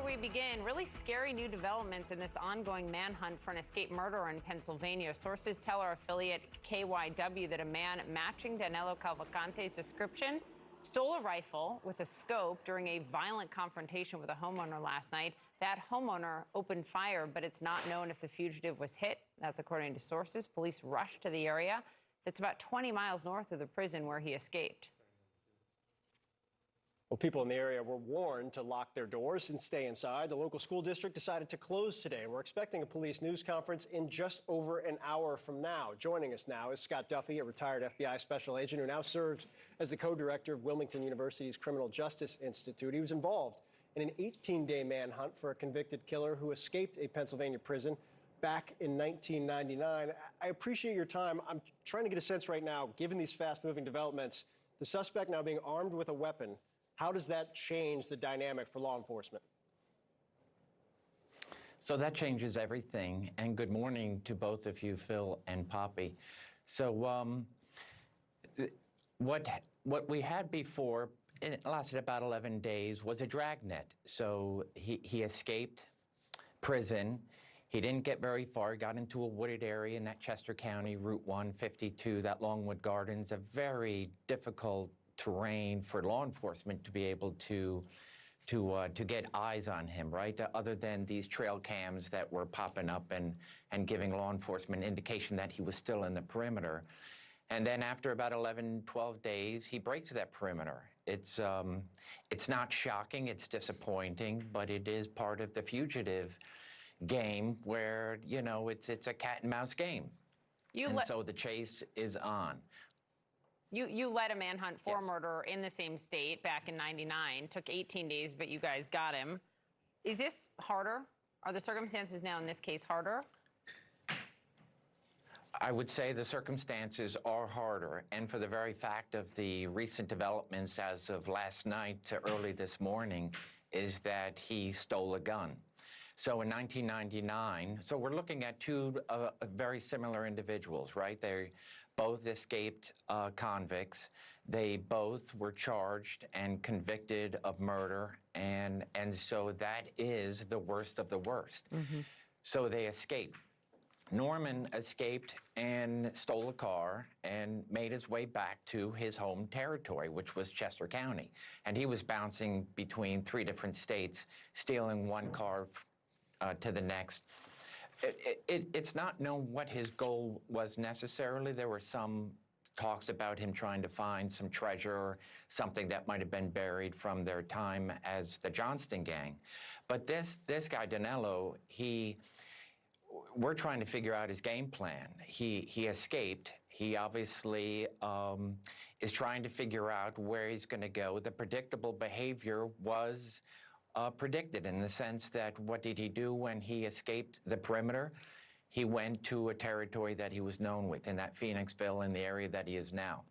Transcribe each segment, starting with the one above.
we begin, really scary new developments in this ongoing manhunt for an escaped murderer in Pennsylvania. Sources tell our affiliate KYW that a man matching Danilo Cavalcante's description stole a rifle with a scope during a violent confrontation with a homeowner last night. That homeowner opened fire, but it's not known if the fugitive was hit. That's according to sources. Police rushed to the area that's about 20 miles north of the prison where he escaped. Well, people in the area were warned to lock their doors and stay inside. The local school district decided to close today. We're expecting a police news conference in just over an hour from now. Joining us now is Scott Duffey, a retired FBI special agent who now serves as the co-director of Wilmington University's Criminal Justice Institute. He was involved in an 18-day manhunt for a convicted killer who escaped a Pennsylvania prison back in 1999. I appreciate your time. I'm trying to get a sense right now, given these fast-moving developments, the suspect now being armed with a weapon. How does that change the dynamic for law enforcement? So that changes everything. And good morning to both of you, Phil and Poppy. So what we had before, it lasted about 11 days, was a dragnet. So he escaped prison. He didn't get very far. He got into a wooded area in that Chester County, Route 152, that Longwood Gardens, a very difficult terrain for law enforcement to be able to get eyes on him, right? Other than these trail cams that were popping up and giving law enforcement indication that he was still in the perimeter. And then after about 11, 12 days, he breaks that perimeter. It's not shocking, it's disappointing, but it is part of the fugitive game where, you know, it's a cat and mouse game. So the chase is on. You led a manhunt for a murderer in the same state back in '99. Took 18 days, but you guys got him. Is this harder? Are the circumstances now in this case harder? I would say the circumstances are harder, and for the very fact of the recent developments as of last night to early this morning is that he stole a gun. So in 1999, so we're looking at two very similar individuals, right? They both escaped convicts. They both were charged and convicted of murder, and so that is the worst of the worst. Mm-hmm. So they escaped. Norman escaped and stole a car and made his way back to his home territory, which was Chester County. And he was bouncing between 3 different states, stealing one car to the next. It's not known what his goal was necessarily. There were some talks about him trying to find some treasure or something that might have been buried from their time as the Johnston gang. But this guy, Danilo, we're trying to figure out his game plan. He escaped. He obviously is trying to figure out where he's going to go. The predictable behavior was predicted in the sense that what did he do when he escaped the perimeter? He went to a territory that he was known with, in that Phoenixville, in the area that he is now.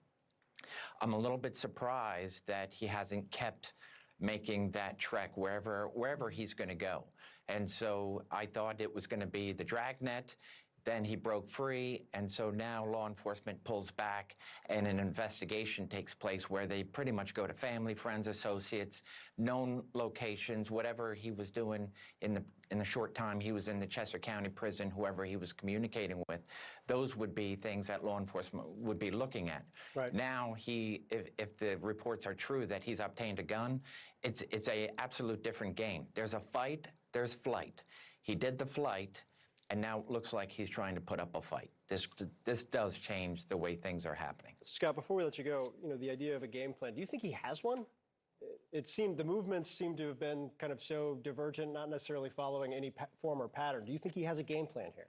I'm a little bit surprised that he hasn't kept making that trek wherever he's going to go. And so I thought it was going to be the dragnet. Then he broke free, and so now law enforcement pulls back, and an investigation takes place where they pretty much go to family, friends, associates, known locations, whatever he was doing in the short time he was in the Chester County prison, whoever he was communicating with. Those would be things that law enforcement would be looking at. Right. Now, if the reports are true that he's obtained a gun, it's a absolute different game. There's a fight, there's flight. He did the flight, and now it looks like he's trying to put up a fight. This does change the way things are happening. Scott, before we let you go, the idea of a game plan, do you think he has one? The movements seem to have been kind of so divergent, not necessarily following any form or pattern. Do you think he has a game plan here?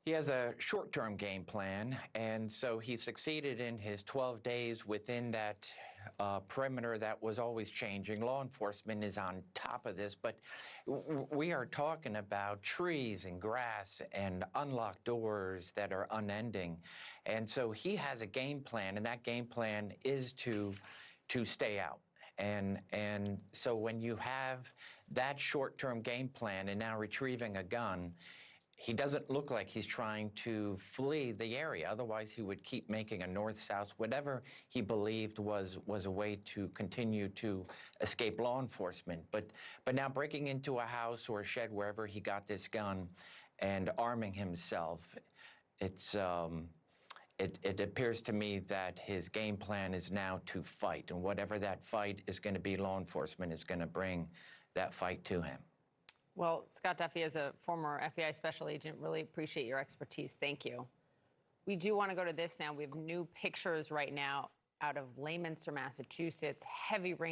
He has a short-term game plan, and so he succeeded in his 12 days within that perimeter that was always changing. Law enforcement is on top of this, but we are talking about trees and grass and unlocked doors that are unending. And so he has a game plan, and that game plan is to stay out. And so when you have that short-term game plan and now retrieving a gun, he doesn't look like he's trying to flee the area. Otherwise, he would keep making a north-south, whatever he believed was a way to continue to escape law enforcement. But now breaking into a house or a shed, wherever he got this gun, and arming himself, it appears to me that his game plan is now to fight. And whatever that fight is going to be, law enforcement is going to bring that fight to him. Well, Scott Duffey, as a former FBI special agent, really appreciate your expertise. Thank you. We do want to go to this now. We have new pictures right now out of Leominster, Massachusetts. Heavy rain.